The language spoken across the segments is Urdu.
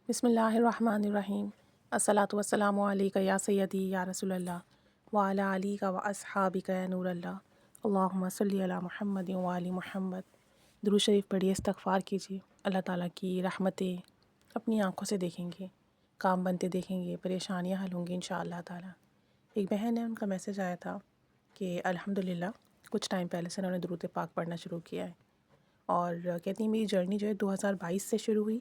بسم اللہ الرحمن الرحیم۔ الصلاۃ والسلام علیک یا سیدی یا رسول اللہ وعلی علیک و اصحابک یا نور اللہ، اللہم صلی علی محمد وعلی محمد۔ درود شریف پڑھیے، استغفار کیجیے، اللہ تعالیٰ کی رحمتیں اپنی آنکھوں سے دیکھیں گے، کام بنتے دیکھیں گے، پریشانیاں حل ہوں گی انشاءاللہ تعالیٰ۔ ایک بہن ہے، ان کا میسج آیا تھا کہ الحمدللہ کچھ ٹائم پہلے سے انہوں نے درود پاک پڑھنا شروع کیا ہے، اور کہتی ہیں میری جرنی جو ہے 2022 سے شروع ہوئی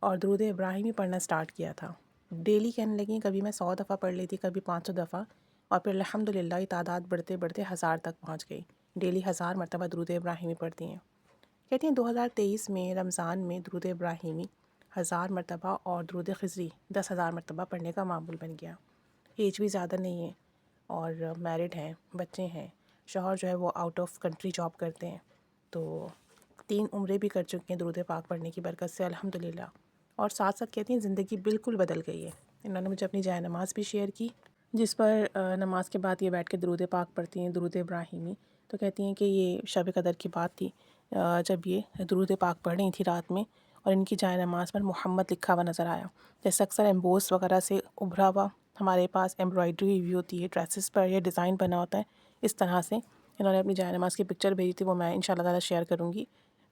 اور درود ابراہیمی پڑھنا سٹارٹ کیا تھا۔ ڈیلی کہنے لگیں کبھی میں 100 دفعہ پڑھ لیتی، کبھی 500 دفعہ، اور پھر الحمدللہ یہ تعداد بڑھتے بڑھتے 1000 تک پہنچ گئی۔ ڈیلی 1000 مرتبہ درود ابراہیمی پڑھتی ہیں۔ کہتی ہیں 2023 میں رمضان میں درود ابراہیمی 1000 مرتبہ اور درود خضری 10,000 مرتبہ پڑھنے کا معمول بن گیا۔ ایج بھی زیادہ نہیں ہے اور میرڈ ہیں، بچے ہیں، شوہر جو ہے وہ آؤٹ آف کنٹری جاب کرتے ہیں، تو 3 عمریں بھی کر چکی ہیں درود پاک پڑھنے کی برکت سے الحمدللہ۔ اور ساتھ ساتھ کہتی ہیں زندگی بالکل بدل گئی ہے۔ انہوں نے مجھے اپنی جائے نماز بھی شیئر کی، جس پر نماز کے بعد یہ بیٹھ کے درود پاک پڑھتی ہیں، درود ابراہیمی۔ تو کہتی ہیں کہ یہ شب قدر کی بات تھی جب یہ درود پاک پڑھ رہی تھی رات میں، اور ان کی جائے نماز پر محمد لکھا ہوا نظر آیا۔ جیسے اکثر ایمبوس وغیرہ سے ابھرا ہوا ہمارے پاس ایمبرائڈری ہوئی ہوتی ہے ڈریسز پر، یہ ڈیزائن بنا ہوتا ہے، اس طرح سے انہوں نے اپنی جائے نماز کی پکچر بھیجی تھی، وہ میں انشاءاللہ تعالیٰ شیئر کروں گی۔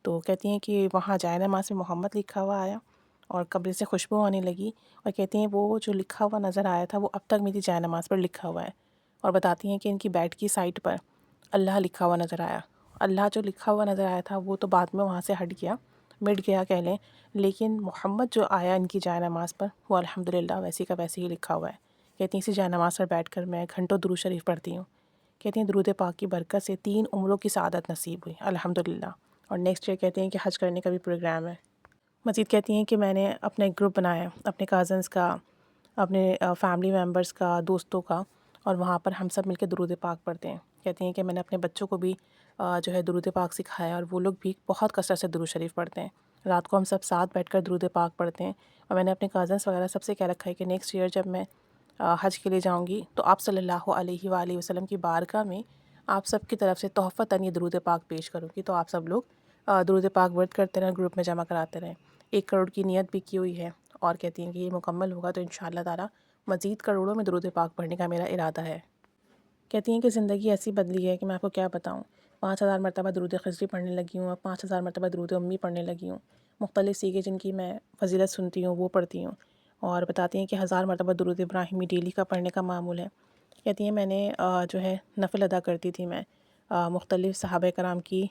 تو کہتی ہیں کہ وہاں جائے نماز میں محمد لکھا ہوا آیا اور قبر سے خوشبو آنے لگی، اور کہتی ہیں وہ جو لکھا ہوا نظر آیا تھا وہ اب تک میری جائے نماز پر لکھا ہوا ہے، اور بتاتی ہیں کہ ان کی بیڈ کی سائڈ پر اللہ لکھا ہوا نظر آیا۔ اللہ جو لکھا ہوا نظر آیا تھا وہ تو بعد میں وہاں سے ہٹ گیا، مٹ گیا کہہ لیں، لیکن محمد جو آیا ان کی جائے نماز پر وہ الحمدللہ ویسی کا ویسی ہی لکھا ہوا ہے۔ کہتی ہیں اسی جائے نماز پر بیٹھ کر میں گھنٹوں درود شریف پڑھتی ہوں۔ کہتی ہیں درود پاک کی برکت سے 3 عمروں کی سعادت نصیب ہوئی الحمدللہ، اور نیکسٹ ایئر کہتی ہیں کہ حج کرنے کا بھی پروگرام ہے۔ مزید کہتی ہیں کہ میں نے اپنا ایک گروپ بنایا ہے، اپنے کازنس کا، اپنے فیملی ممبرس کا، دوستوں کا، اور وہاں پر ہم سب مل کے درود پاک پڑھتے ہیں۔ کہتی ہیں کہ میں نے اپنے بچوں کو بھی جو ہے درود پاک سکھایا، اور وہ لوگ بھی بہت کثرت سے درود شریف پڑھتے ہیں۔ رات کو ہم سب ساتھ بیٹھ کر درود پاک پڑھتے ہیں، اور میں نے اپنے کازنس وغیرہ سب سے کہہ رکھا ہے کہ نیکسٹ ایئر جب میں حج کے لیے جاؤں گی تو آپ صلی اللہ علیہ وآلہ وسلم کی بارگاہ میں آپ سب کی طرف سے تحفتاً یہ درود پاک پیش کروں گی، تو آپ سب لوگ درود پاک ورد کرتے رہیں، گروپ میں جمع کراتے رہیں۔ 1 کروڑ کی نیت بھی کی ہوئی ہے، اور کہتی ہیں کہ یہ مکمل ہوگا تو انشاءاللہ تعالیٰ مزید کروڑوں میں درود پاک پڑھنے کا میرا ارادہ ہے۔ کہتی ہیں کہ زندگی ایسی بدلی ہے کہ میں آپ کو کیا بتاؤں، 5000 مرتبہ درود خضری پڑھنے لگی ہوں، اب 5000 مرتبہ درود امی پڑھنے لگی ہوں، مختلف سیغے جن کی میں فضیلت سنتی ہوں وہ پڑھتی ہوں، اور بتاتی ہیں کہ 1000 مرتبہ درود ابراہیمی ڈیلی کا پڑھنے کا معمول ہے۔ کہتی ہیں میں نے جو ہے نفل ادا کرتی تھی میں مختلف صحابہ کرام کی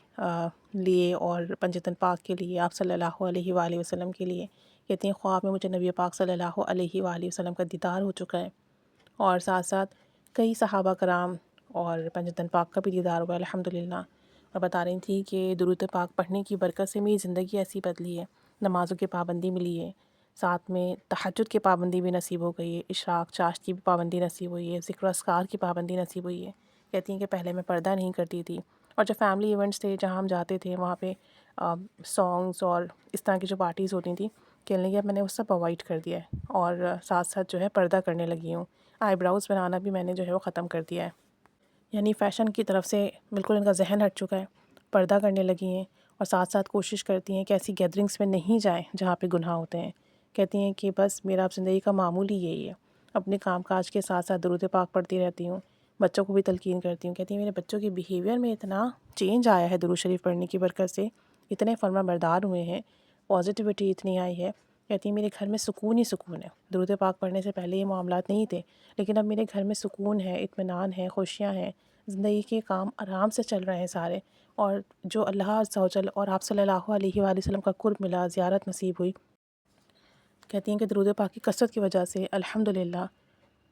لیے اور پنجتن پاک کے لیے، آپ صلی اللہ علیہ وآلہ وسلم کے لیے۔ کہتی ہیں خواب میں مجھے نبی پاک صلی اللہ علیہ وآلہ وسلم کا دیدار ہو چکا ہے، اور ساتھ ساتھ کئی صحابہ کرام اور پنجتن پاک کا بھی دیدار ہوا الحمدللہ۔ اور بتا رہی تھی کہ درود پاک پڑھنے کی برکت سے میری زندگی ایسی بدلی ہے، نمازوں کی پابندی ملی ہے، ساتھ میں تہجد کی پابندی بھی نصیب ہو گئی ہے، اشراق چاشت کی بھی پابندی نصیب ہوئی ہے، ذکر و اذکار کی پابندی نصیب ہوئی ہے۔ کہتی ہیں کہ پہلے میں پردہ نہیں کرتی تھی، اور جو فیملی ایونٹس تھے جہاں ہم جاتے تھے وہاں پہ سانگز اور اس طرح کی جو پارٹیز ہوتی تھیں، کہنے لگی اب میں نے وہ سب اوائڈ کر دیا ہے، اور ساتھ ساتھ جو ہے پردہ کرنے لگی ہوں۔ آئی براؤز بنانا بھی میں نے جو ہے وہ ختم کر دیا ہے، یعنی فیشن کی طرف سے بالکل ان کا ذہن ہٹ چکا ہے، پردہ کرنے لگی ہیں، اور ساتھ ساتھ کوشش کرتی ہیں کہ ایسی گیدرنگس میں نہیں جائیں جہاں پہ گناہ ہوتے ہیں۔ کہتی ہیں کہ بس میرا اب زندگی کا معمول ہی یہی ہے، اپنے کام کاج کے ساتھ ساتھ درود پاک پڑھتی رہتی ہوں، بچوں کو بھی تلقین کرتی ہوں۔ کہتی ہیں میرے بچوں کے بیہیویئر میں اتنا چینج آیا ہے درود شریف پڑھنے کی برکت سے، اتنے فرما بردار ہوئے ہیں، پازیٹیوٹی اتنی آئی ہے۔ کہتی ہیں میرے گھر میں سکون ہی سکون ہے، درود پاک پڑھنے سے پہلے یہ معاملات نہیں تھے، لیکن اب میرے گھر میں سکون ہے، اطمینان ہے، خوشیاں ہیں، زندگی کے کام آرام سے چل رہے ہیں سارے، اور جو اللہ عز و جل اور آپ صلی اللہ علیہ وآلہ وسلم کا قرب ملا، زیارت نصیب ہوئی۔ کہتی ہیں کہ درود پاک کی کثرت کی وجہ سے الحمدللہ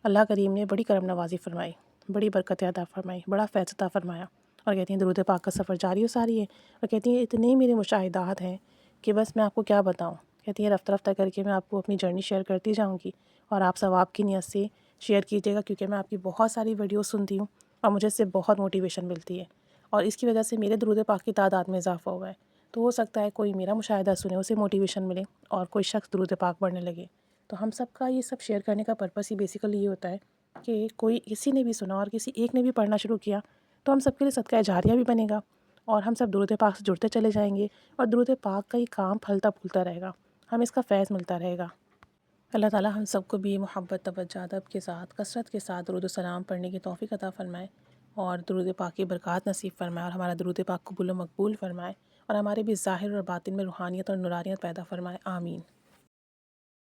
اللہ کریم نے بڑی کرم نوازی فرمائی، بڑی برکت عطا فرمائی، بڑا فیض عطا فرمایا، اور کہتی ہیں درود پاک کا سفر جاری و ساری ہے، اور کہتی ہیں اتنے میرے مشاہدات ہیں کہ بس میں آپ کو کیا بتاؤں۔ کہتی ہیں رفتہ رفتہ کر کے میں آپ کو اپنی جرنی شیئر کرتی جاؤں گی، اور آپ ثواب کی نیت سے شیئر کیجیے گا، کیونکہ میں آپ کی بہت ساری ویڈیوز سنتی ہوں اور مجھے اس سے بہت موٹیویشن ملتی ہے، اور اس کی وجہ سے میرے درود پاک کی تعداد میں اضافہ ہوا ہے۔ تو ہو سکتا ہے کوئی میرا مشاہدہ سنے، اسے موٹیویشن ملے، اور کوئی شخص درود پاک پڑھنے لگے۔ تو ہم سب کا یہ سب شیئر کرنے کا پرپس ہی بیسیکلی یہ ہوتا ہے کہ کوئی کسی نے بھی سنا اور کسی ایک نے بھی پڑھنا شروع کیا تو ہم سب کے لیے صدقہ جاریہ بھی بنے گا، اور ہم سب درود پاک سے جڑتے چلے جائیں گے، اور درود پاک کا یہ کام پھلتا پھولتا رہے گا، ہمیں اس کا فیض ملتا رہے گا۔ اللہ تعالیٰ ہم سب کو بھی محبت، توجہ، ادب کے ساتھ، کثرت کے ساتھ درود و سلام پڑھنے کی توفیق عطا فرمائے، اور درود پاک کی برکات نصیب فرمائے، اور ہمارا درود پاک قبول و مقبول فرمائے، اور ہمارے بھی ظاہر اور باطن میں روحانیت اور نورانیت پیدا فرمائے، آمین۔